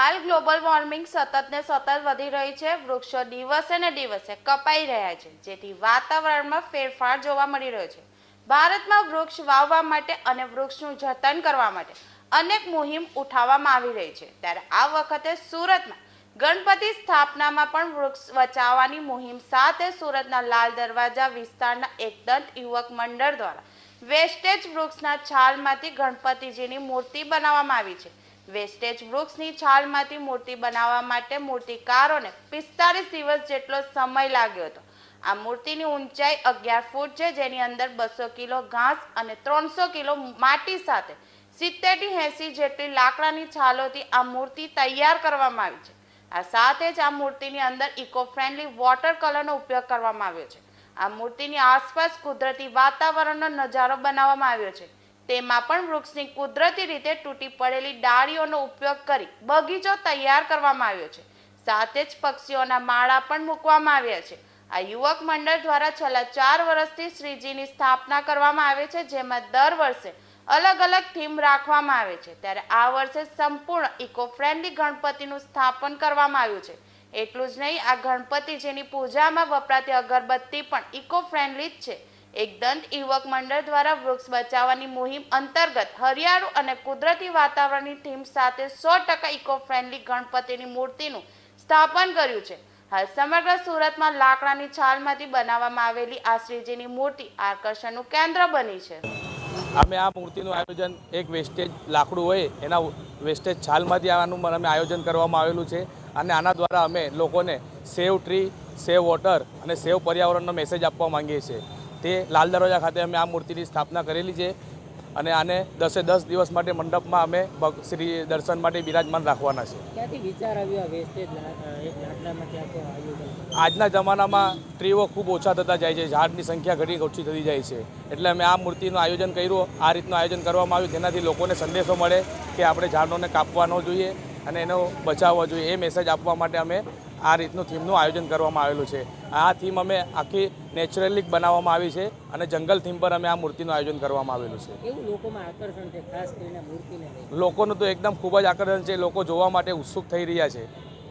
હાલ global warming સતત ને સતત વધી રહી છે। વૃક્ષો દિવસે ને દિવસે કપાઈ રહ્યા છે, જેથી વાતાવરણમાં ફેરફાર જોવા મળી રહ્યો છે। ભારતમાં વૃક્ષ વાવવા માટે અને વૃક્ષનું જતન કરવા માટે અનેક મુહિમ ઉઠાવવામાં આવી રહી છે। ત્યારે આ વખતે સુરતમાં ગણપતિ સ્થાપનામાં પણ વૃક્ષ બચાવવાની મુહિમ સાથે સુરતના લાલ દરવાજા વિસ્તારના એકદંત યુવક મંડળ દ્વારા વેસ્ટેજ વૃક્ષના છાલમાંથી ગણપતિજીની મૂર્તિ બનાવવામાં આવી છે। વેસ્ટેજ વૃક્ષની છાલમાંથી મૂર્તિ બનાવવા માટે મૂર્તિકારોને 45 દિવસ જેટલો સમય લાગ્યો હતો। આ મૂર્તિની ઊંચાઈ 11 ફૂટ છે, જેની અંદર 200 કિલો ઘાસ અને 300 કિલો માટી સાથે 70 થી 80 જેટલી લાકડાની છાલોથી આ મૂર્તિ તૈયાર કરવામાં આવી છે। આ સાથે જ આ મૂર્તિની અંદર ઇકો ફ્રેન્ડલી વોટર કલરનો ઉપયોગ કરવામાં આવ્યો છે। આ મૂર્તિની આસપાસ કુદરતી વાતાવરણનો નજારો બનાવવામાં આવ્યો છે। તેમાં પણ વૃક્ષની કુદરતી રીતે તૂટી પડેલી ડાળીઓનો ઉપયોગ કરી બગીચો તૈયાર કરવામાં આવ્યો છે। સાથે જ પક્ષીઓના માળા પણ મૂકવામાં આવ્યા છે। આ યુવક મંડળ દ્વારા છેલ્લા 4 વર્ષથી શ્રીજીની સ્થાપના કરવામાં આવે છે, જેમાં દર વર્ષે અલગ અલગ થીમ રાખવામાં આવે છે। ત્યારે આ વર્ષે સંપૂર્ણ ઇકો ફ્રેન્ડલી ગણપતિનું સ્થાપન કરવામાં આવ્યું છે। એટલું જ નહીં, આ ગણપતિજીની પૂજામાં વપરાતી અગરબત્તી પણ ઇકો ફ્રેન્ડલી જ છે। એકદંત યુવક મંડળ દ્વારા વૃક્ષ બચાવવાની મુહિમ અંતર્ગત હરિયાળું અને કુદરતી વાતાવરણની થીમ સાથે 100% ઇકો ફ્રેન્ડલી ગણપતિની મૂર્તિનું સ્થાપન કર્યું છે। હાલ સમગ્ર સુરતમાં લાકડાની છાલમાંથી બનાવવામાં આવેલી આ શ્રીજીની મૂર્તિ આકર્ષણનું કેન્દ્ર બની છે। અમે આ મૂર્તિનું આયોજન એક વેસ્ટેજ લાકડું હોય એના વેસ્ટેજ છાલમાંથી આવવાનું અમે આયોજન કરવામાં આવેલું છે અને આના દ્વારા અમે લોકોને સેવ ટ્રી, સેવ વોટર અને સેવ પર્યાવરણનો મેસેજ આપવા માંગીએ છીએ। તે લાલ દરવાજા ખાતે અમે આ મૂર્તિની સ્થાપના કરેલી છે અને આને 10 દિવસ માટે મંડપમાં અમે શ્રી દર્શન માટે બિરાજમાન રાખવાના છે। ક્યાંથી વિચાર આવ્યો આ વેસ્ટેજ એક લાકડામાંથી આખું આયોજન? આજના જમાનામાં ટ્રીઓ ખૂબ ઓછા થતા જાય છે, ઝાડની સંખ્યા ઘણી ઓછી થતી જાય છે, એટલે અમે આ મૂર્તિનું આયોજન કર્યું। આ રીતનું આયોજન કરવામાં આવ્યું જેનાથી લોકોને સંદેશો મળે કે આપણે ઝાડોને કાપવા ન જોઈએ અને એનો બચાવવો જોઈએ। એ મેસેજ આપવા માટે અમે આ રીતનું થીમનું આયોજન કરવામાં આવેલું છે। આ થીમ અમે આખી નેચરલી બનાવવામાં આવી છે અને જંગલ થીમ પર અમે આ મૂર્તિનું આયોજન કરવામાં આવેલું છે। એવું લોકોમાં આકર્ષણ છે ખાસ કરીને મૂર્તિને લઈને? લોકોનું તો એકદમ ખૂબ જ આકર્ષણ છે, લોકો જોવા માટે ઉત્સુક થઈ રહ્યા છે।